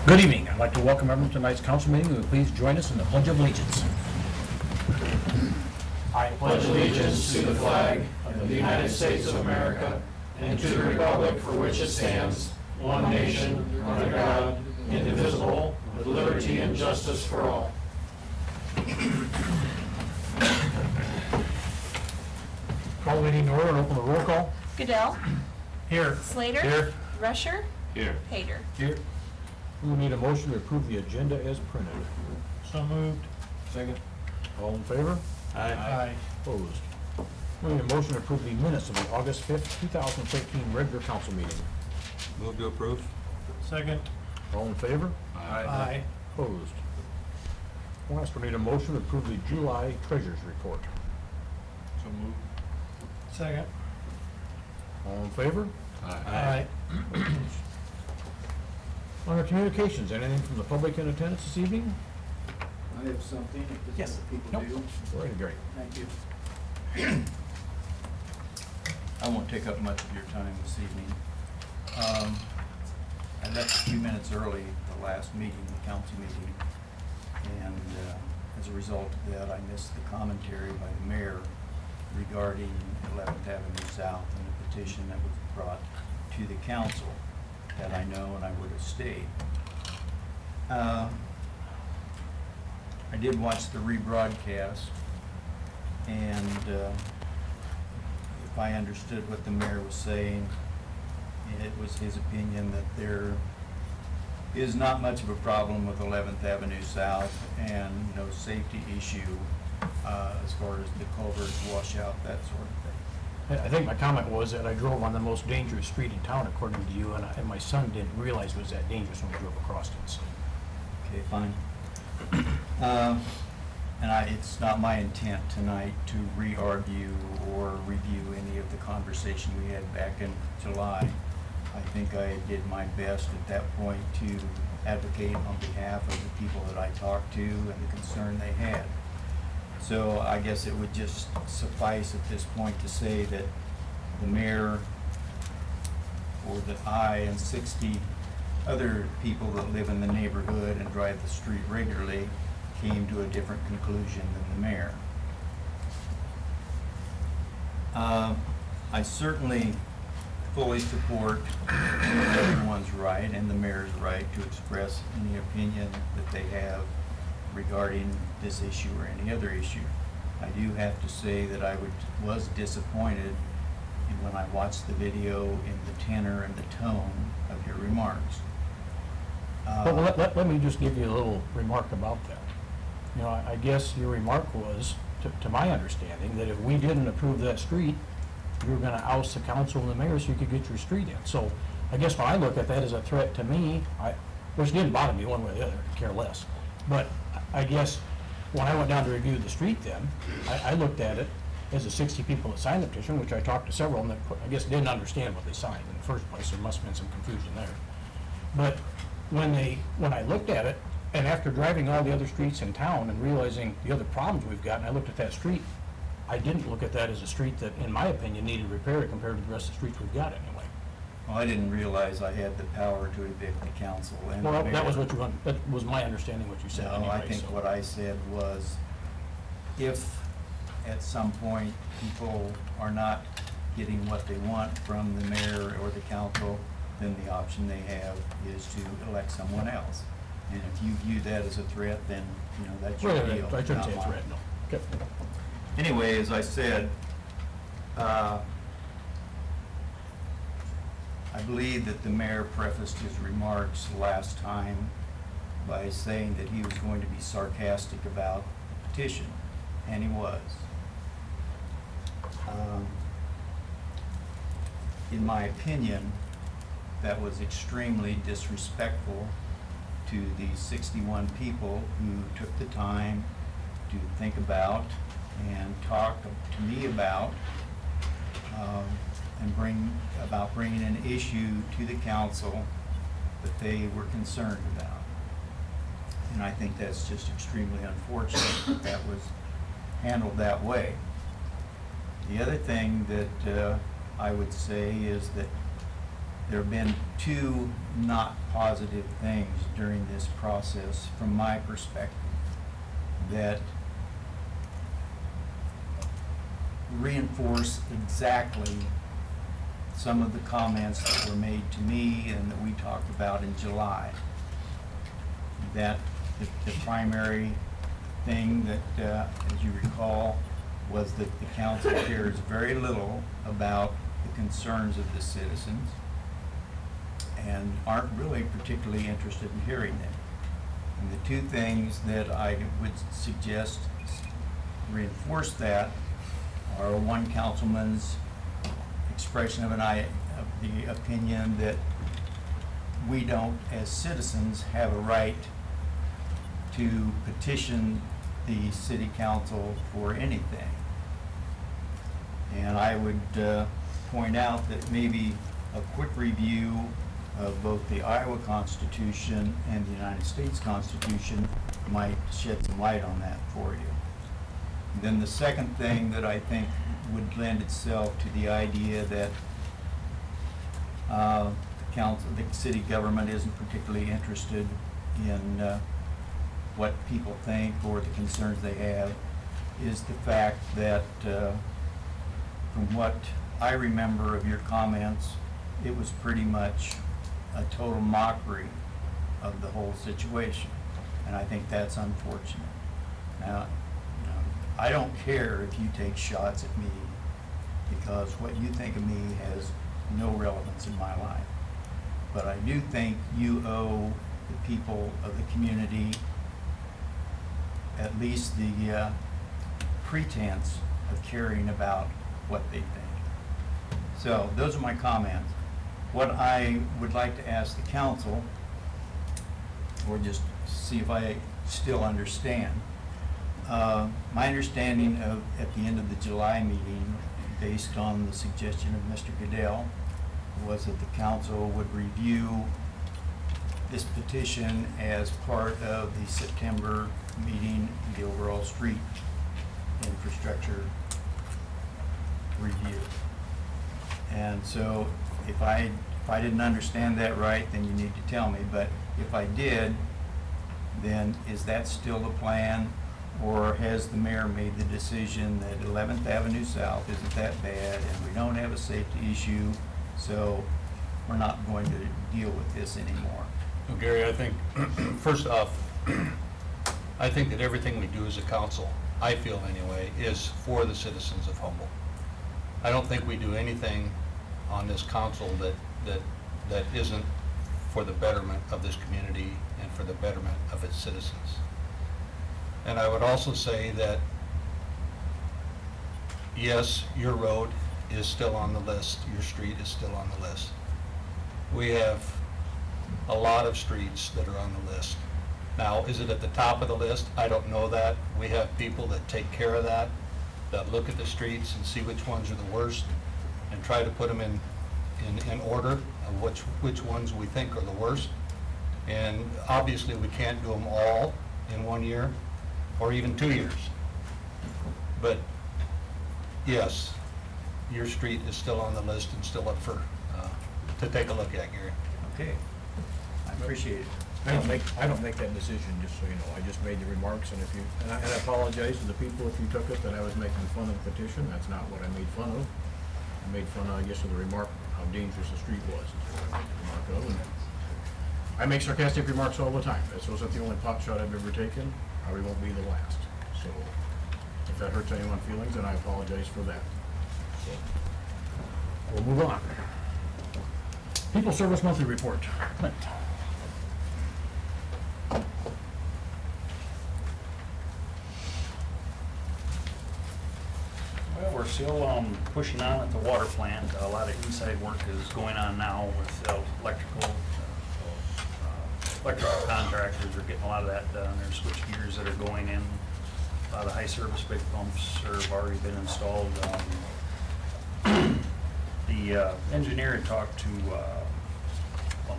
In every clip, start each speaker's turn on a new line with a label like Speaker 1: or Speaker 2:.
Speaker 1: Good evening. I'd like to welcome everyone to tonight's council meeting. Will you please join us in the Pledge of Allegiance? I
Speaker 2: pledge allegiance to the flag of the United States of America and to the republic for which it stands, one nation, under God, indivisible, with liberty and justice for all.
Speaker 1: Call the meeting to order and open the roll call.
Speaker 3: Goodell.
Speaker 1: Here.
Speaker 3: Slater.
Speaker 1: Here.
Speaker 3: Rusher.
Speaker 2: Here.
Speaker 3: Hader.
Speaker 1: Here. We will need a motion to approve the agenda as printed.
Speaker 2: So moved.
Speaker 1: Second. All in favor?
Speaker 2: Aye.
Speaker 1: Opposed? We need a motion to approve the minutes of the August 5th, 2013 regular council meeting.
Speaker 4: Move to approve.
Speaker 2: Second.
Speaker 1: All in favor?
Speaker 2: Aye.
Speaker 1: Opposed? Last, we need a motion to approve the July treasurer's report.
Speaker 4: So moved.
Speaker 2: Second.
Speaker 1: All in favor?
Speaker 2: Aye.
Speaker 1: Under communications, anything from the public in attendance this evening?
Speaker 5: I have something, if this
Speaker 1: Yes.
Speaker 5: is what people
Speaker 1: Nope.
Speaker 5: do.
Speaker 1: Go ahead, Gary.
Speaker 5: Thank you.
Speaker 6: I won't take up much of your time this evening. I left a few minutes early the last meeting, the council meeting, and as a result of that, I missed the commentary by the mayor regarding 11th Avenue South and the petition that was brought to the council that I know and I would have stayed. I did watch the rebroadcast, and if I understood what the mayor was saying, it was his opinion that there is not much of a problem with 11th Avenue South and no safety issue as far as the culverts, washout, that sort of thing.
Speaker 1: I think my comment was that I drove on the most dangerous street in town, according to you, and my son didn't realize it was that dangerous when we drove across it, so.
Speaker 6: Okay, fine. And it's not my intent tonight to re-argue or review any of the conversation we had back in July. I think I did my best at that point to advocate on behalf of the people that I talked to and the concern they had. So I guess it would just suffice at this point to say that the mayor, or that I and 60 other people that live in the neighborhood and drive the street regularly came to a different conclusion than the mayor. I certainly fully support everyone's right and the mayor's right to express any opinion that they have regarding this issue or any other issue. I do have to say that I was disappointed when I watched the video in the tenor and the tone of your remarks.
Speaker 1: But let me just give you a little remark about that. You know, I guess your remark was, to my understanding, that if we didn't approve that street, you were gonna oust the council and the mayor so you could get your street in. So I guess when I look at that as a threat to me, which didn't bother me one way or the other, I care less. But I guess when I went down to review the street then, I looked at it as the 60 people that signed the petition, which I talked to several of them that I guess didn't understand what they signed in the first place. There must have been some confusion there. But when I looked at it, and after driving all the other streets in town and realizing the other problems we've got, and I looked at that street, I didn't look at that as a street that, in my opinion, needed repair compared to the rest of the streets we've got anyway.
Speaker 6: Well, I didn't realize I had the power to evict the council and the
Speaker 1: Well,
Speaker 6: mayor.
Speaker 1: that was my understanding what you said
Speaker 6: No,
Speaker 1: anyway.
Speaker 6: I think
Speaker 1: so.
Speaker 6: what I said was, if at some point people are not getting what they want from the mayor or the council, then the option they have is to elect someone else. And if you view that as a threat, then, you know, that's your
Speaker 1: Right,
Speaker 6: deal.
Speaker 1: I shouldn't
Speaker 6: not
Speaker 1: say it's
Speaker 6: mine.
Speaker 1: red, no. Okay.
Speaker 6: Anyway, as I said, I believe that the mayor prefaced his remarks last time by saying that he was going to be sarcastic about the petition, and he was. In my opinion, that was extremely disrespectful to the 61 people who took the time to think about and talk to me about bringing an issue to the council that they were concerned about. And I think that's just extremely unfortunate that that was handled that way. The other thing that I would say is that there have been two not positive things during this process from my perspective that reinforce exactly some of the comments that were made to me and that we talked about in July. That the primary thing that, as you recall, was that the council cares very little about the concerns of the citizens and aren't really particularly interested in hearing them. And the two things that I would suggest reinforce that are one councilman's expression of the opinion that we don't, as citizens, have a right to petition the city council for anything. And I would point out that maybe a quick review of both the Iowa Constitution and the United States Constitution might shed some light on that for you. And then the second thing that I think would lend itself to the idea that the city government isn't particularly interested in what people think or the concerns they have is the fact that from what I remember of your comments, it was pretty much a total mockery of the whole situation. And I think that's unfortunate. Now, I don't care if you take shots at me because what you think of me has no relevance in my life. But I do think you owe the people of the community at least the pretense of caring about what they think. So those are my comments. What I would like to ask the council, or just see if I still understand. My understanding of, at the end of the July meeting, based on the suggestion of Mr. Goodell, was that the council would review this petition as part of the September meeting, the overall street infrastructure review. And so if I didn't understand that right, then you need to tell me. But if I did, then is that still the plan? Or has the mayor made the decision that 11th Avenue South isn't that bad and we don't have a safety issue, so we're not going to deal with this anymore?
Speaker 1: Well, Gary, I think, first off, I think that everything we do as a council, I feel anyway, is for the citizens of Humboldt. I don't think we do anything on this council that isn't for the betterment of this community and for the betterment of its citizens. And I would also say that, yes, your road is still on the list, your street is still on the list. We have a lot of streets that are on the list. Now, is it at the top of the list? I don't know that. We have people that take care of that look at the streets and see which ones are the worst and try to put them in order of which ones we think are the worst. And obviously, we can't do them all in 1 year or even 2 years. But yes, your street is still on the list and still up for, to take a look at, Gary.
Speaker 6: Okay, I appreciate it.
Speaker 5: I don't make that decision, just so you know. I just made the remarks, and and I apologize to the people if you took it that I was making fun of the petition. That's not what I made fun of. I made fun, I guess, of the remark, how dangerous the street was, is what I made the remark of. And I make sarcastic remarks all the time. This wasn't the only pot shot I've ever taken. Probably won't be the last. So if that hurts anyone's feelings, then I apologize for that. So we'll move on. People Service Monthly Report. Clint.
Speaker 3: Well, we're still pushing on at the water plant. A lot of inside work is going on now with electrical. Electrical contractors are getting a lot of that done. There's switch gears that are going in. A lot of high service big pumps have already been installed. The engineer had talked to, well,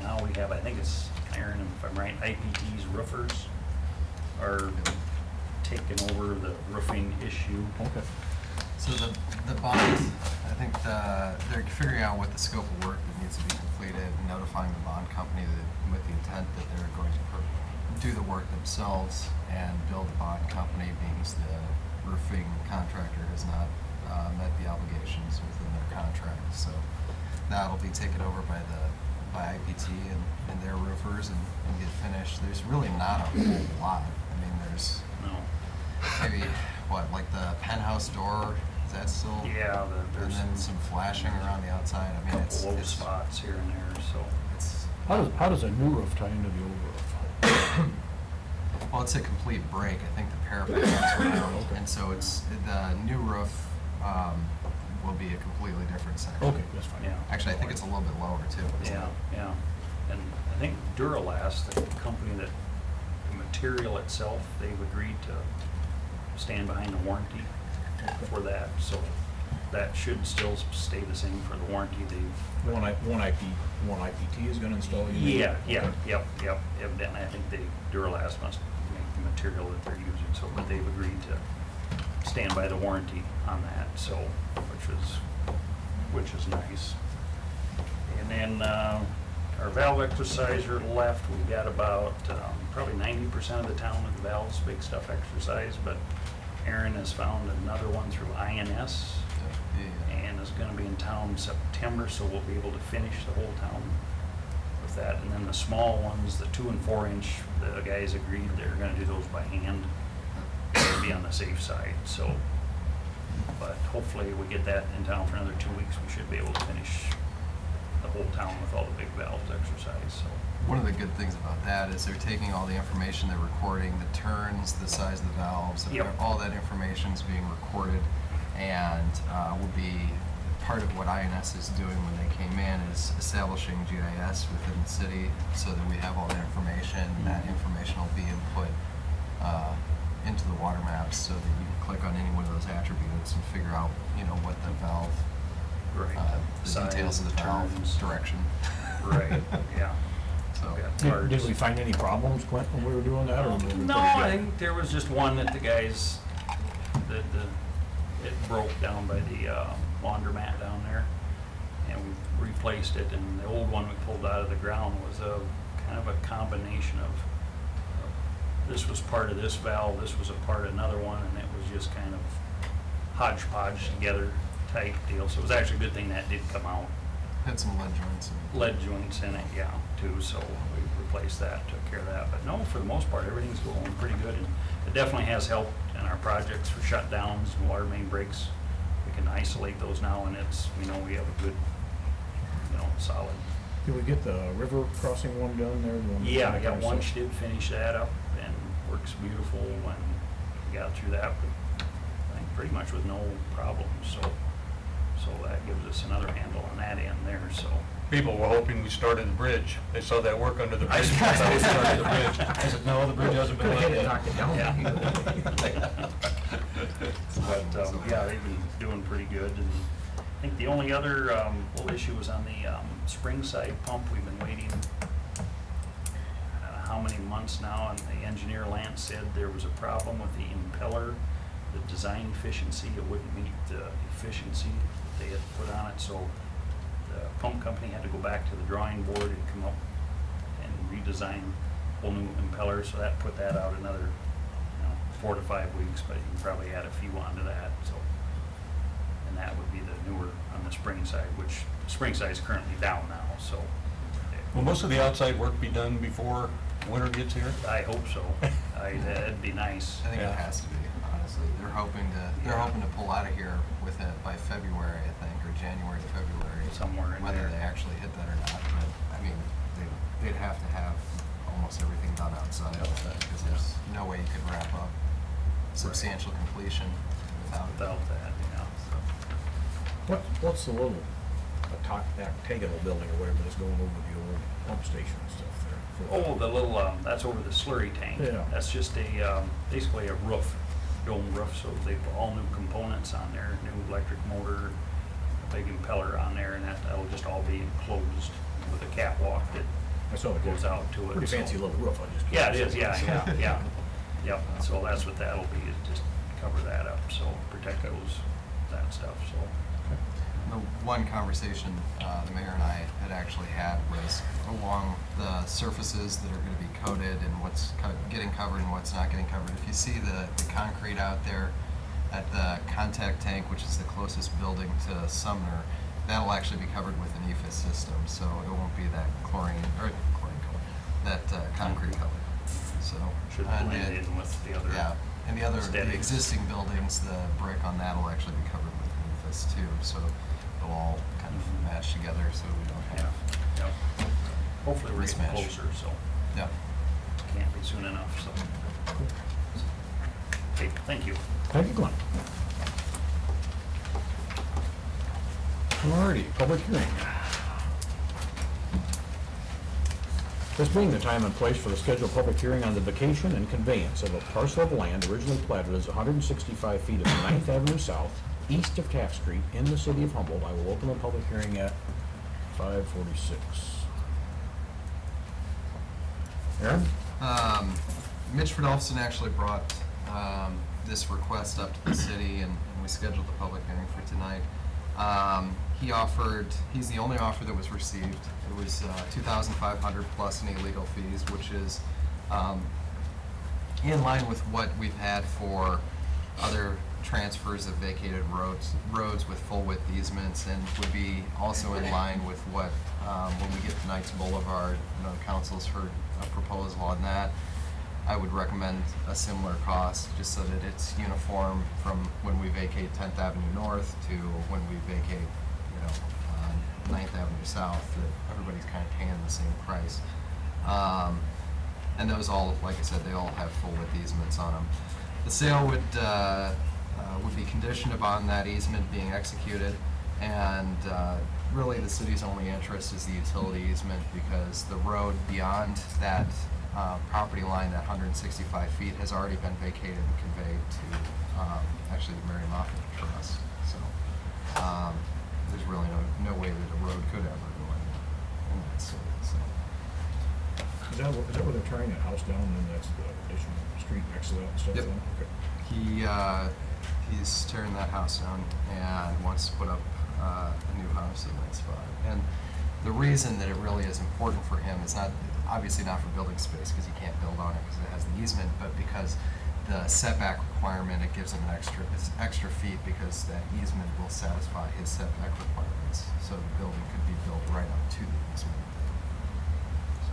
Speaker 3: now we have, I think it's Aaron, if I'm right, IPT's roofers are taking over the roofing issue.
Speaker 5: Okay.
Speaker 7: So the bonds, I think they're figuring out what the scope of work needs to be completed, notifying the bond company that, with the intent that they're going to do the work themselves and build the bond company, being the roofing contractor has not met the obligations within their contract. So that'll be taken over by IPT and their roofers and get finished. There's really not a whole lot. I mean, there's
Speaker 3: No.
Speaker 7: maybe, what, like the penthouse door, is that still?
Speaker 3: Yeah,
Speaker 7: And
Speaker 3: there's
Speaker 7: then some flashing around the outside. I mean,
Speaker 3: couple low
Speaker 7: it's,
Speaker 3: spots here and there, so.
Speaker 7: it's,
Speaker 1: How does a new roof tie into the old roof?
Speaker 7: well, it's a complete break. I think the parapet comes around, and so it's, the new roof, will be a completely different section.
Speaker 1: Okay, that's fine.
Speaker 3: Yeah.
Speaker 7: Actually, I think it's a little bit lower too. isn't
Speaker 3: Yeah,
Speaker 7: it?
Speaker 3: yeah. And I think Duralast, the company that, the material itself, they've agreed to stand behind the warranty for that, so that should still stay the same for the warranty. They've.
Speaker 5: One IPT is gonna install it?
Speaker 3: Yeah, yeah,
Speaker 5: Okay.
Speaker 3: yep. Evidently, I think Duralast must make the material that they're using, so, but they've agreed to stand by the warranty on that, so, which is nice. And then, our valve exerciser left, we got about, probably 90% of the town with the valves, big stuff exercise, but Aaron has found another one through INS, and is gonna be in town September, so we'll be able to finish the whole town with that. And then the small ones, the 2 and 4 inch, the guys agreed they're gonna do those by hand, to be on the safe side, so. But hopefully we get that in town for another 2 weeks, we should be able to finish the whole town with all the big valves exercise, so.
Speaker 7: One of the good things about that is they're taking all the information, they're recording the turns, the size of the valves, and
Speaker 3: Yep.
Speaker 7: all that information is being recorded, and will be part of what INS is doing when they came in is establishing GIS within the city so that we have all that information. That information will be input into the water maps so that you can click on any one of those attributes and figure out, what the valve,
Speaker 3: Right.
Speaker 7: the
Speaker 3: Size,
Speaker 7: details of the valve,
Speaker 3: turns.
Speaker 7: direction.
Speaker 3: Right, yeah.
Speaker 7: So.
Speaker 3: Yeah.
Speaker 1: Did we find any problems, Clint, when we were doing that, or were we pretty
Speaker 3: No,
Speaker 1: good?
Speaker 3: I think there was just one that the guys, it broke down by the laundromat down there, and we replaced it, and the old one we pulled out of the ground was a kind of a combination of, this was part of this valve, this was a part of another one, and it was just kind of hodgepodge together type deal, so it was actually a good thing that did come out.
Speaker 7: Had some lead joints.
Speaker 3: Lead joints in it, yeah, too, so we replaced that, took care of that. But no, for the most part, everything's going pretty good, and it definitely has helped in our projects for shutdowns and water main breaks. We can isolate those now, and we know we have a good, solid.
Speaker 1: Did we get the river crossing one done there? the one that
Speaker 3: Yeah,
Speaker 1: kinda
Speaker 3: one
Speaker 1: comes up?
Speaker 3: did finish that up, and works beautiful, and we got through that, I think pretty much with no problems, so that gives us another handle on that end there, so.
Speaker 4: People were hoping we started the bridge. They saw that work under the
Speaker 3: I
Speaker 4: bridge.
Speaker 3: saw
Speaker 4: They thought we
Speaker 3: that.
Speaker 4: started the bridge. I said, no, the bridge hasn't been
Speaker 1: Could've hit
Speaker 4: laid
Speaker 1: it,
Speaker 4: yet.
Speaker 1: knocked it down.
Speaker 3: Yeah. But, yeah, they've been doing pretty good, and I think the only other, little issue was on the, spring side pump. We've been waiting, I don't know how many months now, and the engineer Lance said there was a problem with the impeller, the design efficiency, it wouldn't meet the efficiency that they had put on it, so the pump company had to go back to the drawing board and come up and redesign a whole new impeller, so that put that out another, 4 to 5 weeks, but you can probably add a few onto that, so. And that would be the newer on the spring side, which spring side is currently down now, so.
Speaker 4: Will most of the outside work be done before winter gets here?
Speaker 3: I hope so. That'd be nice.
Speaker 7: I think
Speaker 4: Yeah.
Speaker 7: it has to be, honestly. They're hoping to pull out of here with it by February, I think, or January, February.
Speaker 3: Somewhere in
Speaker 7: Whether
Speaker 3: there.
Speaker 7: they actually hit that or not, but, I mean, they'd have to have almost everything done outside, because there's no way you could wrap up substantial completion without
Speaker 3: That, yeah.
Speaker 1: What's the little, octagonal building or whatever that's going over the old pump station and stuff there?
Speaker 3: Oh, the little, that's over the slurry tank.
Speaker 1: Yeah.
Speaker 3: That's just basically a roof, dome roof, so they put all new components on there, new electric motor, a big impeller on there, and that'll just all be enclosed with a catwalk that
Speaker 1: I saw it
Speaker 3: goes out to it.
Speaker 1: Pretty
Speaker 3: so-
Speaker 1: fancy little roof, I just.
Speaker 3: Yeah, it is, yeah. Yep, so that's what that'll be, is just cover that up, so protect that stuff, so.
Speaker 7: the one conversation the mayor and I had actually had was along the surfaces that are going to be coated and what's getting covered and what's not getting covered. If you see the concrete out there at the contact tank, which is the closest building to Sumner, that'll actually be covered with an EFIS system, so it won't be that chlorine color, that concrete color. So
Speaker 3: Should
Speaker 7: and
Speaker 3: blend
Speaker 7: it-
Speaker 3: in with the other.
Speaker 7: yeah, and the
Speaker 3: aesthetics.
Speaker 7: existing buildings, the brick on that will actually be covered with EFIS too, so it'll all kind of
Speaker 3: Mhm.
Speaker 7: match together, so we don't
Speaker 3: Yeah,
Speaker 7: have.
Speaker 3: yeah. Hopefully we're getting
Speaker 7: Mismatch.
Speaker 3: closer, so
Speaker 7: Yeah.
Speaker 3: can't be soon enough, so. Okay, thank you.
Speaker 1: Thank you, Glenn. Alrighty, public hearing. This being the time and place for the scheduled public hearing on the vacation and conveyance of a parcel of land originally platted as 165 feet of 9th Avenue South, east of Taft Street, in the city of Humboldt. I will open the public hearing at 5:46. Aaron?
Speaker 7: Mitch Fridolfson actually brought this request up to the city, and we scheduled the public hearing for tonight. He's the only offer that was received. It was $2,500 plus any legal fees, which is in line with what we've had for other transfers of vacated roads with full width easements, and would be also in line with what, when we get to Knights Boulevard, the council's heard a proposal on that. I would recommend a similar cost, just so that it's uniform from when we vacate 10th Avenue North to when we vacate, 9th Avenue South, that everybody's kind of paying the same price. And those all, like I said, they all have full width easements on them. The sale would be conditioned upon that easement being executed, and really the city's only interest is the utility easement, because the road beyond that property line, that 165 feet, has already been vacated and conveyed to actually the Mary Moffett Trust. So there's really no way that a road could ever go in that city. So.
Speaker 5: Is that where they're tearing that house down, and that's the additional street next to that and stuff?
Speaker 7: Yep.
Speaker 5: then? Okay.
Speaker 7: He's tearing that house down and wants to put up a new house in that spot. And the reason that it really is important for him is obviously not for building space, because he can't build on it because it has the easement, but because the setback requirement, it gives him an extra feet, because that easement will satisfy his setback requirements. So the building could be built right up to the easement. So.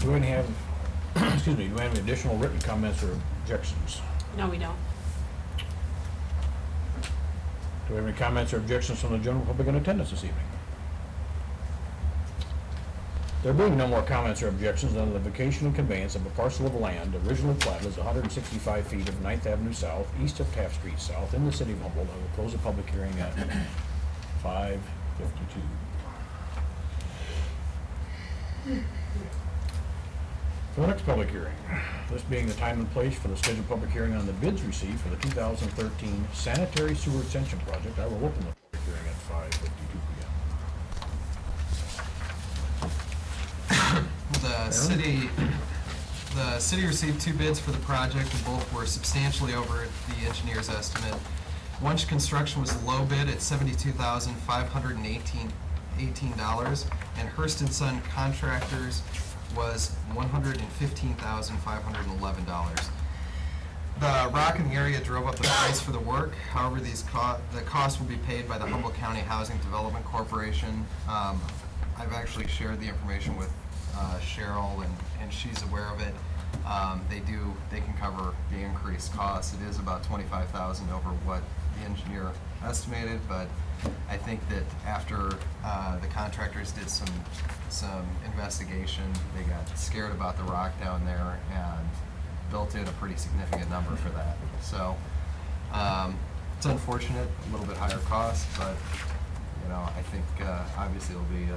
Speaker 1: Do we have, excuse me, do we have any additional written comments or objections?
Speaker 8: No, we don't.
Speaker 1: Do we have any comments or objections from the general public in attendance this evening? There being no more comments or objections on the vacation and conveyance of a parcel of land originally platted as 165 feet of 9th Avenue South, east of Taft Street South, in the city of Humboldt, I will close the public hearing at 5:52. For the next public hearing, this being the time and place for the scheduled public hearing on the bids received for the 2013 sanitary sewer extension project, I will open the public hearing at 5:52 p.m.
Speaker 7: The city received 2 bids for the project, and both were substantially over the engineer's estimate. Wunsch Construction was the low bid at $72,518, and Hurst & Son Contractors was $115,511. The rock in the area drove up the price for the work. However, the cost will be paid by the Humboldt County Housing Development Corporation. I've actually shared the information with Cheryl, and she's aware of it. They can cover the increased costs. It is about $25,000 over what the engineer estimated, but I think that after the contractors did some investigation, they got scared about the rock down there and built in a pretty significant number for that. So it's unfortunate, a little bit higher cost, but I think obviously it'll be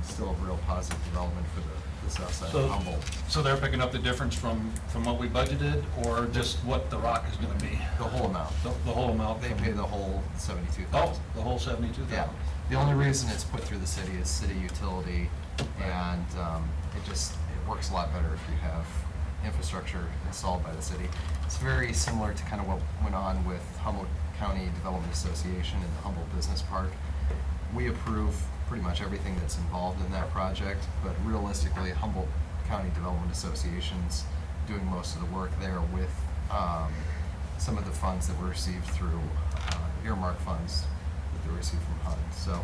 Speaker 7: still a real positive development for the south side of Humboldt.
Speaker 4: So they're picking up the difference from what we budgeted, or just what the rock is gonna be?
Speaker 7: The whole amount.
Speaker 4: The whole amount?
Speaker 7: They
Speaker 4: from-
Speaker 7: pay the whole
Speaker 4: Oh,
Speaker 7: $72,000.
Speaker 4: the whole 72,000?
Speaker 7: Yeah. The only reason it's put through the city is city utility, and it works a lot better if you have infrastructure installed by the city. It's very similar to kind of what went on with Humboldt County Development Association and the Humboldt Business Park. We approve pretty much everything that's involved in that project, but realistically, Humboldt County Development Association's doing most of the work there with some of the funds that were received through earmark funds that they received from HUD. So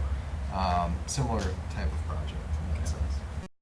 Speaker 7: similar type of project in that sense.